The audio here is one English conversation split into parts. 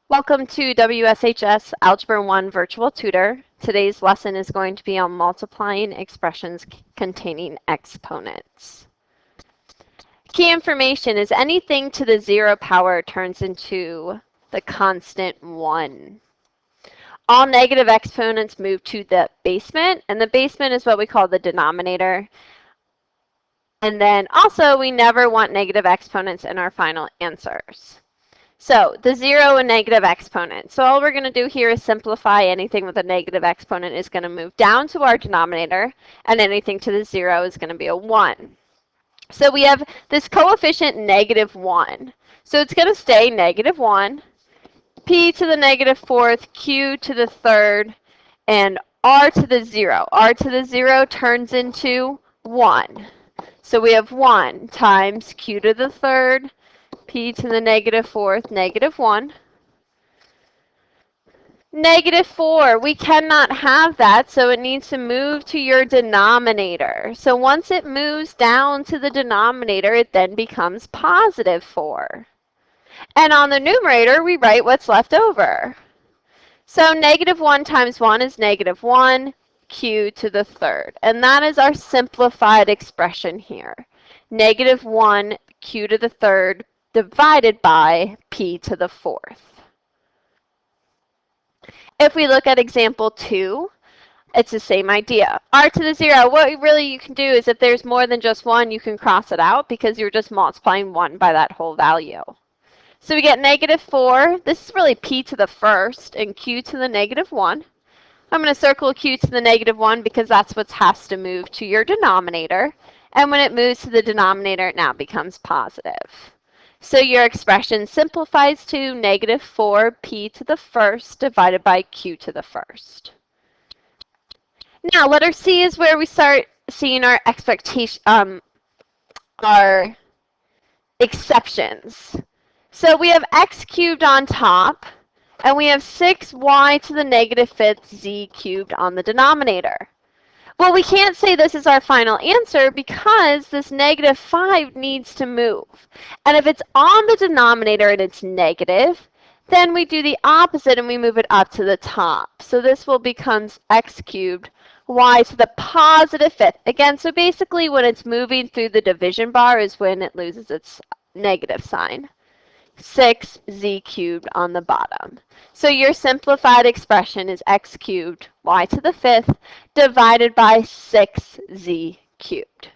Welcome to WSHS Algebra 1 Virtual Tutor. Today's lesson is going to be on multiplying expressions containing exponents. Key information is anything to the 0 power turns into the constant 1. All negative exponents move to the basement, and the basement is what we call the denominator. And then also, we never want negative exponents in our final answers. So the 0 and negative exponent. So all we're going to do here is simplify. Anything with a negative exponent is going to move down to our denominator, and anything to the 0 is going to be a 1. So we have this coefficient -1. So it's going to stay -1, p to the -4th, q to the 3rd, and r to the 0. R to the 0 turns into 1. So we have 1 times q to the 3rd, p to the -4th, -1. -4, we cannot have that, so it needs to move to your denominator. So once it moves down to the denominator, it then becomes +4. And on the numerator, we write what's left over. So -1 times 1 is -1, q to the 3rd. And that is our simplified expression here. -1, q to the 3rd, divided by p to the 4th. If we look at example 2, it's the same idea. R to the 0, what really you can do is if there's more than just 1, you can cross it out because you're just multiplying 1 by that whole value. So we get -4. This is really p to the 1st and q to the -1. I'm going to circle q to the -1 because that's what has to move to your denominator. And when it moves to the denominator, it now becomes positive. So your expression simplifies to -4 p to the 1st divided by q to the 1st. Now, letter C is where we start seeing our our exceptions. So we have x cubed on top, and we have 6y to the -5th z cubed on the denominator. Well, we can't say this is our final answer because this -5 needs to move. And if it's on the denominator and it's negative, then we do the opposite and we move it up to the top. So this will become x cubed y to the +5th. Again, so basically when it's moving through the division bar is when it loses its negative sign. 6z cubed on the bottom. So your simplified expression is x cubed y to the 5th divided by 6z cubed.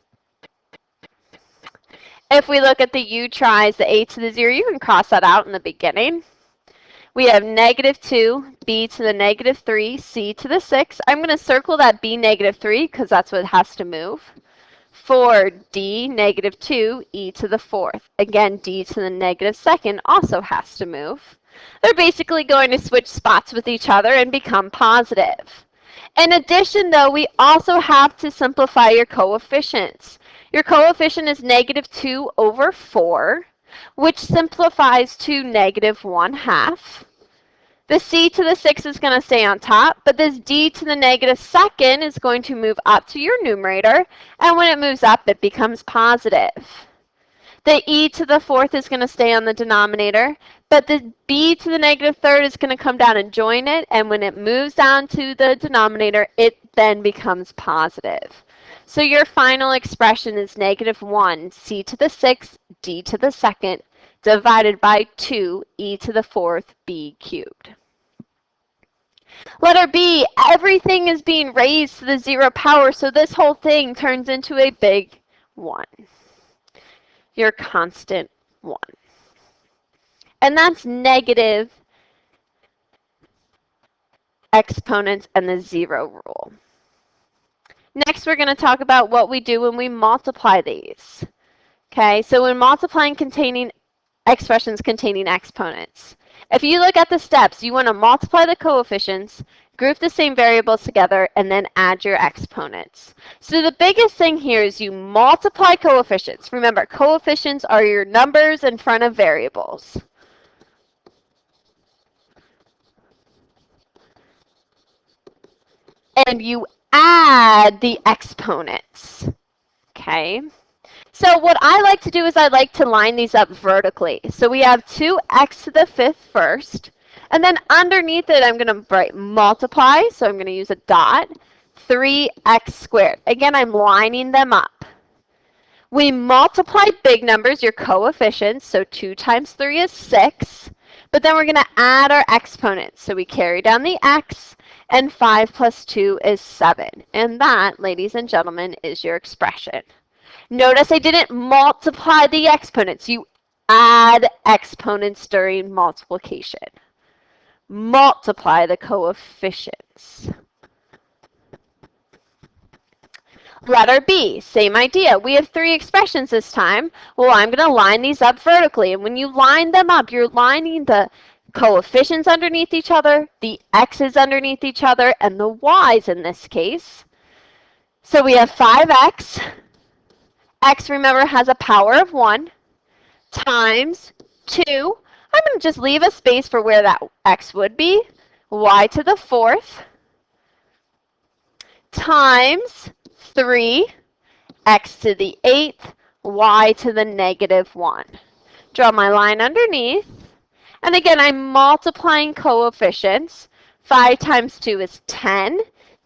If we look at the u tries, the a to the 0, you can cross that out in the beginning. We have -2, b to the -3, c to the 6. I'm going to circle that b -3 because that's what has to move. 4d, -2, e to the 4th. Again, d to the -2nd also has to move. They're basically going to switch spots with each other and become positive. In addition, though, we also have to simplify your coefficients. Your coefficient is -2 over 4, which simplifies to -1/2. The c to the 6 is going to stay on top, but this d to the -2nd is going to move up to your numerator, and when it moves up, it becomes positive. The e to the 4th is going to stay on the denominator, but the b to the -3rd is going to come down and join it, and when it moves down to the denominator, it then becomes positive. So your final expression is -1 c to the 6th, d to the 2nd, divided by 2 e to the 4th b cubed. Letter B, everything is being raised to the 0 power, so this whole thing turns into a big 1. Your constant 1. And that's negative exponents and the 0 rule. Next, we're going to talk about what we do when we multiply these. Okay, so when multiplying expressions containing exponents. If you look at the steps, you want to multiply the coefficients, group the same variables together, and then add your exponents. So the biggest thing here is you multiply coefficients. Remember, coefficients are your numbers in front of variables. And you add the exponents. Okay? So what I like to do is I like to line these up vertically. So we have 2x to the 5th first. And then underneath it, I'm going to write multiply, so I'm going to use a dot, 3x squared. Again, I'm lining them up. We multiply big numbers, your coefficients, so 2 times 3 is 6. But then we're going to add our exponents. So we carry down the x, and 5 plus 2 is 7. And that, ladies and gentlemen, is your expression. Notice I didn't multiply the exponents. You add exponents during multiplication. Multiply the coefficients. Letter B, same idea. We have 3 expressions this time. Well, I'm going to line these up vertically. And when you line them up, you're lining the coefficients underneath each other, the x's underneath each other, and the y's in this case. So we have 5x. X, remember, has a power of 1 times 2. I'm going to just leave a space for where that x would be. Y to the 4th times 3, x to the 8th, y to the negative 1. Draw my line underneath. And again, I'm multiplying coefficients. 5 times 2 is 10.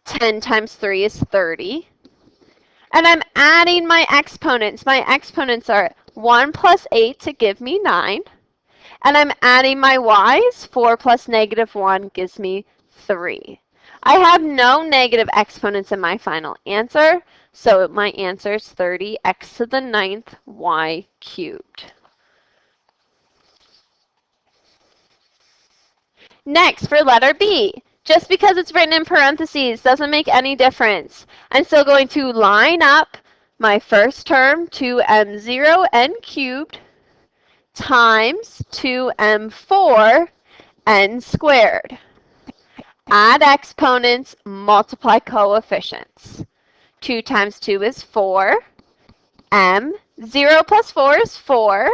10 times 3 is 30. And I'm adding my exponents. My exponents are 1 plus 8 to give me 9. And I'm adding my y's. 4 plus negative 1 gives me 3. I have no negative exponents in my final answer, so my answer is 30x to the 9th y cubed. Next, for letter B, just because it's written in parentheses doesn't make any difference. I'm still going to line up my first term, 2m0 n cubed times 2m4 n squared. Add exponents, multiply coefficients. 2 times 2 is 4. M, 0 plus 4 is 4.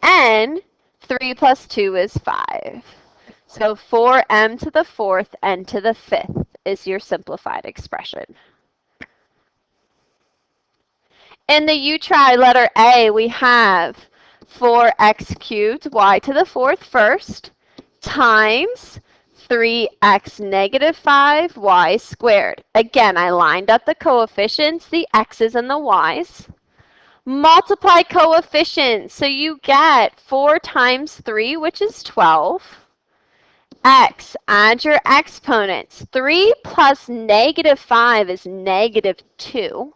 N, 3 plus 2 is 5. So 4m to the 4th, n to the 5th is your simplified expression. In the you try letter A, we have 4x cubed, y to the 4th first, times 3x negative 5, y squared. Again, I lined up the coefficients, the x's and the y's. Multiply coefficients, so you get 4 times 3, which is 12. X, add your exponents. 3 plus negative 5 is negative 2.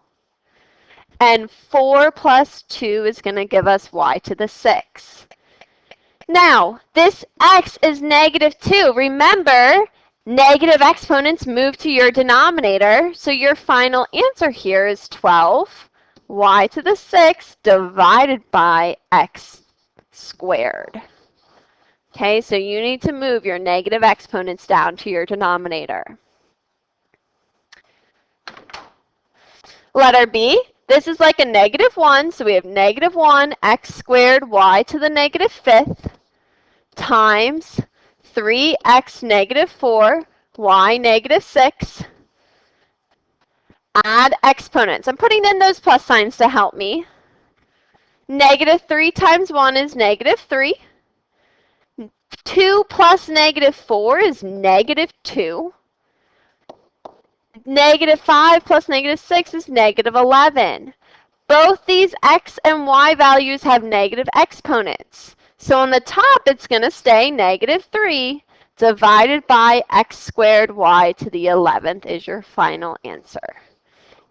And 4 plus 2 is going to give us y to the 6. Now, this x is negative 2. Remember, negative exponents move to your denominator, so your final answer here is 12 y to the 6 divided by x squared. Okay, so you need to move your negative exponents down to your denominator. Letter B, this is like a negative 1, so we have negative 1 x squared y to the negative 5th times 3x negative 4 y negative 6. Add exponents. I'm putting in those plus signs to help me. Negative 3 times 1 is negative 3. 2 plus negative 4 is negative 2. Negative 5 plus negative 6 is negative 11. Both these x and y values have negative exponents. So on the top, it's going to stay negative 3 divided by x squared y to the 11th is your final answer.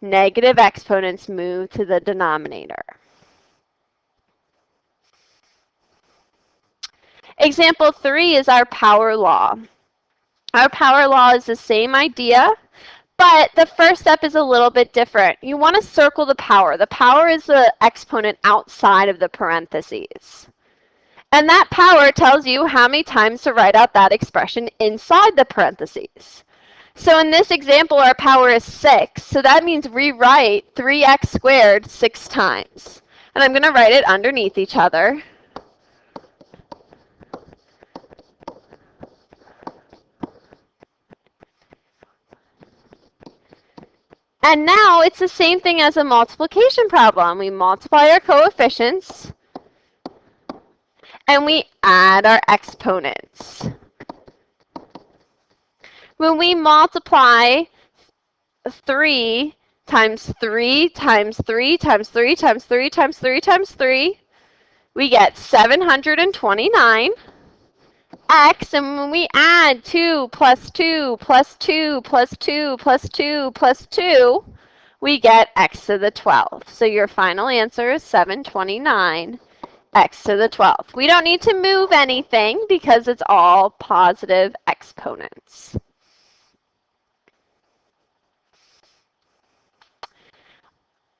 Negative exponents move to the denominator. Example 3 is our power law. Our power law is the same idea, but the first step is a little bit different. You want to circle the power. The power is the exponent outside of the parentheses. And that power tells you how many times to write out that expression inside the parentheses. So in this example, our power is 6. So that means rewrite 3x squared 6 times. And I'm going to write it underneath each other. And now it's the same thing as a multiplication problem. We multiply our coefficients, and we add our exponents. When we multiply 3 times 3 times 3 times 3 times 3 times 3 times 3, we get 729. X, and when we add 2 plus 2 plus 2 plus 2 plus 2 plus 2, we get x to the 12th. So your final answer is 729, x to the 12th. We don't need to move anything because it's all positive exponents.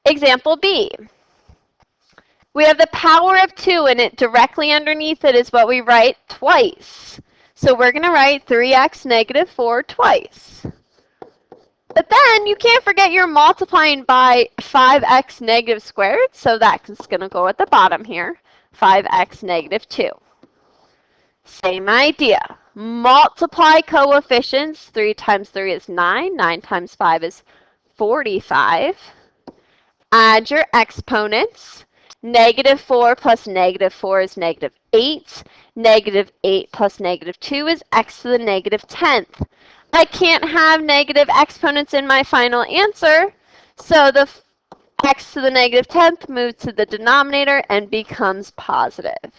Example B. We have the power of 2, and it directly underneath it is what we write twice. So we're going to write 3x negative 4 twice. But then you can't forget you're multiplying by 5x negative squared, so that's going to go at the bottom here, 5x negative 2. Same idea. Multiply coefficients. 3 times 3 is 9. 9 times 5 is 45. Add your exponents. Negative 4 plus negative 4 is negative 8. Negative 8 plus negative 2 is x to the negative 10th. I can't have negative exponents in my final answer, so the x to the negative 10th moves to the denominator and becomes positive.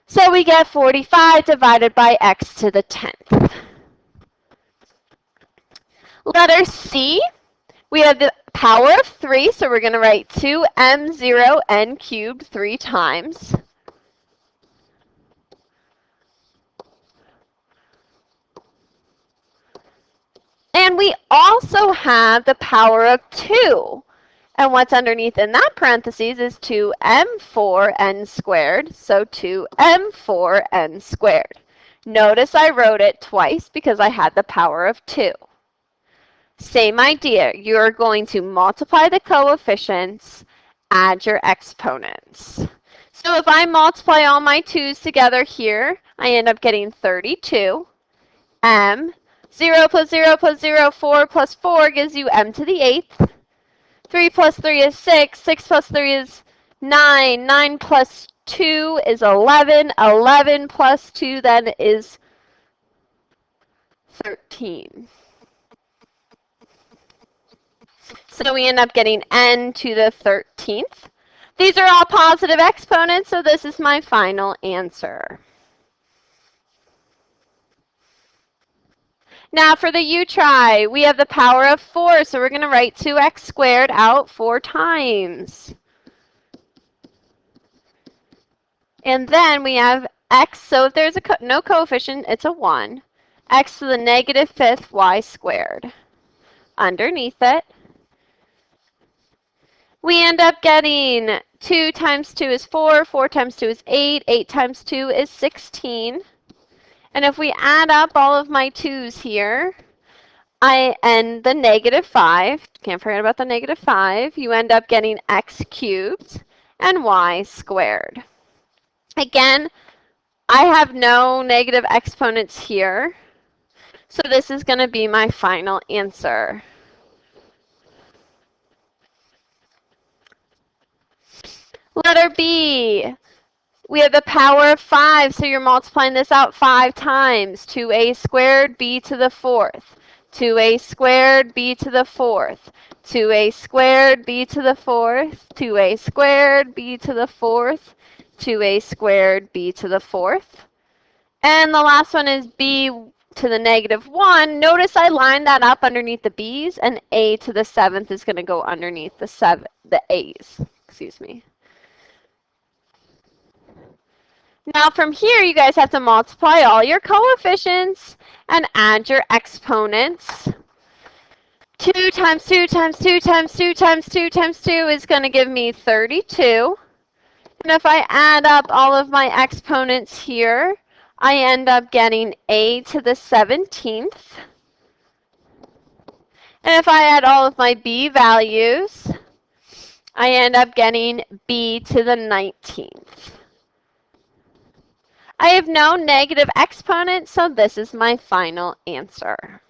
So we get 45 divided by x to the 10th. Letter C. We have the power of 3, so we're going to write 2m0n cubed 3 times. And we also have the power of 2. And what's underneath in that parentheses is 2m4n squared, so 2m4n squared. Notice I wrote it twice because I had the power of 2. Same idea. You're going to multiply the coefficients, add your exponents. So if I multiply all my 2's together here, I end up getting 32. 0 plus 0 plus 0, 4 plus 4 gives you m to the 8th. 3 plus 3 is 6. 6 plus 3 is 9. 9 plus 2 is 11. 11 plus 2 then is 13. So we end up getting n to the 13th. These are all positive exponents, so this is my final answer. Now for the U try, we have the power of 4, so we're going to write 2x squared out 4 times. And then we have x, so if there's no coefficient, it's a 1. X to the negative 5th y squared. Underneath it, we end up getting 2 times 2 is 4, 4 times 2 is 8, 8 times 2 is 16. And if we add up all of my 2's here, and the negative 5, can't forget about the negative 5, you end up getting x cubed and y squared. Again, I have no negative exponents here, so this is going to be my final answer. Letter B. We have the power of 5, so you're multiplying this out 5 times. 2a squared, b to the 4th. 2a squared, b to the 4th. 2a squared, b to the 4th. 2a squared, b to the 4th. 2a squared, b to the 4th. And the last one is b to the negative 1. Notice I lined that up underneath the b's, and a to the 7th is going to go underneath the a's. Excuse me. Now from here, you guys have to multiply all your coefficients and add your exponents. 2 times 2 times 2 times 2 times 2 times 2 is going to give me 32. And if I add up all of my exponents here, I end up getting a to the 17th. And if I add all of my b values, I end up getting b to the 19th. I have no negative exponents, so this is my final answer.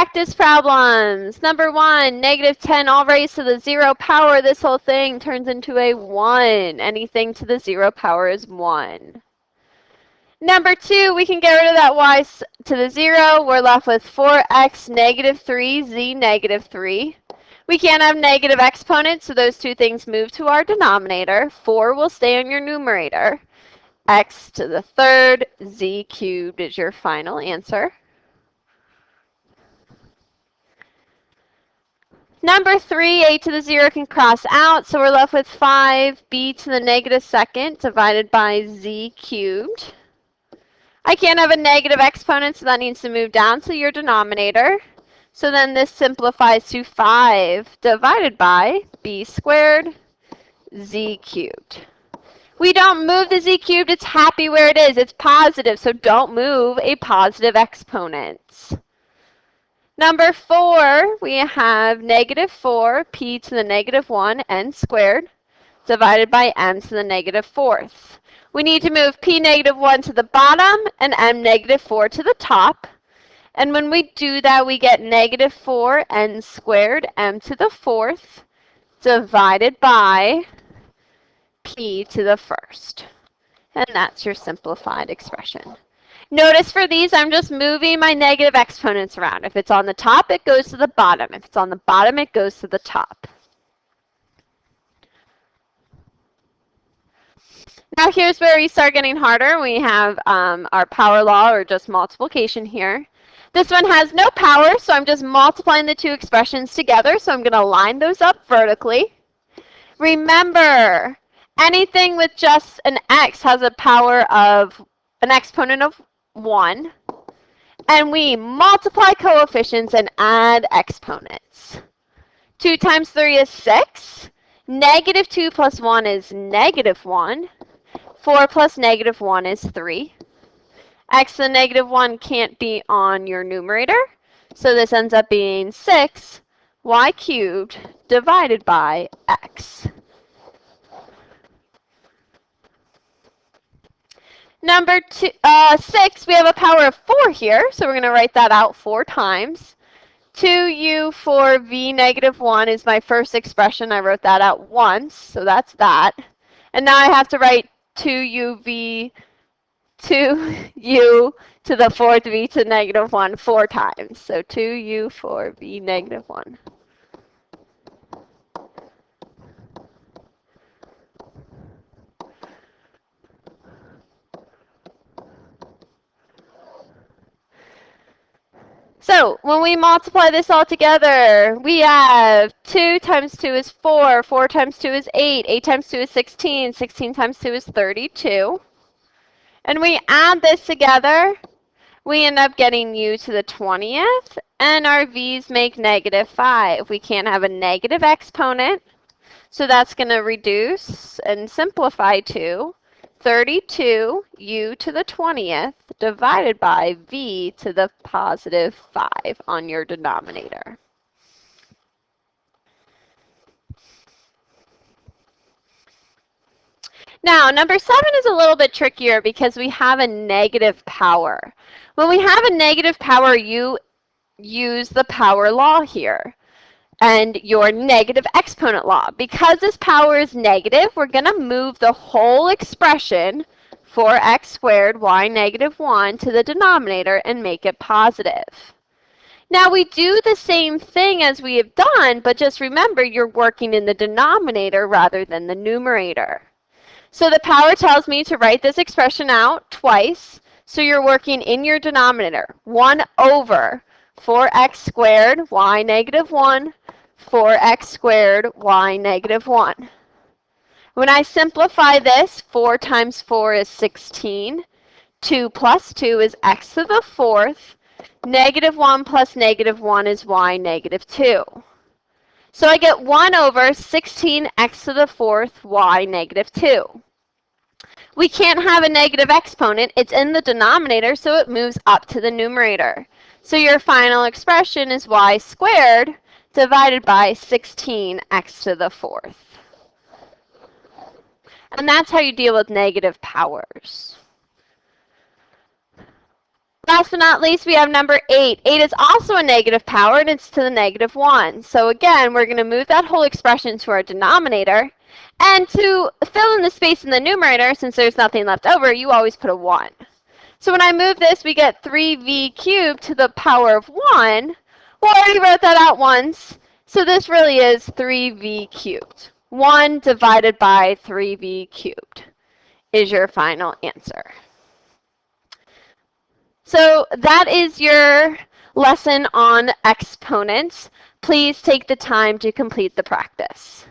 Practice problems. Number 1, negative 10 all raised to the 0 power. This whole thing turns into a 1. Anything to the 0 power is 1. Number 2, we can get rid of that y to the 0. We're left with 4x negative 3, z negative 3. We can't have negative exponents, so those two things move to our denominator. 4 will stay on your numerator. X to the third, z cubed is your final answer. Number 3, a to the 0 can cross out, so we're left with 5b to the negative second divided by z cubed. I can't have a negative exponent, so that needs to move down to your denominator. So then this simplifies to 5 divided by b squared z cubed. We don't move the z cubed, it's happy where it is. It's positive, so don't move a positive exponent. Number 4, we have negative 4, p to the negative 1, n squared, divided by m to the negative 4th. We need to move p negative 1 to the bottom and m negative 4 to the top. And when we do that, we get negative 4 n squared m to the 4th, divided by p to the 1st. And that's your simplified expression. Notice for these, I'm just moving my negative exponents around. If it's on the top, it goes to the bottom. If it's on the bottom, it goes to the top. Now here's where we start getting harder. We have our power law, or just multiplication here. This one has no power, so I'm just multiplying the two expressions together. So I'm going to line those up vertically. Remember, anything with just an x has a power of an exponent of 1. And we multiply coefficients and add exponents. 2 times 3 is 6. Negative 2 plus 1 is negative 1. 4 plus negative 1 is 3. X to the negative 1 can't be on your numerator. So this ends up being 6y cubed divided by x. Number 6, we have a power of 4 here, so we're going to write that out 4 times. 2u for v negative 1 is my first expression. I wrote that out once, so that's that. And now I have to write 2u to the 4th v to negative 1 4 times. So 2u for v negative 1. So when we multiply this all together, we have 2 times 2 is 4, 4 times 2 is 8, 8 times 2 is 16, 16 times 2 is 32. And we add this together, we end up getting u to the 20th, and our v's make negative 5. We can't have a negative exponent, so that's going to reduce and simplify to 32 u to the 20th divided by v to the positive 5 on your denominator. Now, number 7 is a little bit trickier because we have a negative power. When we have a negative power, you use the power law here and your negative exponent law. Because this power is negative, we're going to move the whole expression 4x squared y negative 1 to the denominator and make it positive. Now we do the same thing as we have done, but just remember you're working in the denominator rather than the numerator. So the power tells me to write this expression out twice, so you're working in your denominator. 1 over 4x squared y negative 1, 4x squared y negative 1. When I simplify this, 4 times 4 is 16. 2 plus 2 is x to the 4th. Negative 1 plus negative 1 is y negative 2. So I get 1 over 16x to the 4th y negative 2. We can't have a negative exponent. It's in the denominator, so it moves up to the numerator. So your final expression is y squared divided by 16x to the 4th. And that's how you deal with negative powers. Last but not least, we have number 8. 8 is also a negative power, and it's to the negative 1. So again, we're going to move that whole expression to our denominator. And to fill in the space in the numerator, since there's nothing left over, you always put a 1. So when I move this, we get 3v cubed to the power of 1. Well, I already wrote that out once. So this really is 3v cubed. 1 divided by 3v cubed is your final answer. So that is your lesson on exponents. Please take the time to complete the practice.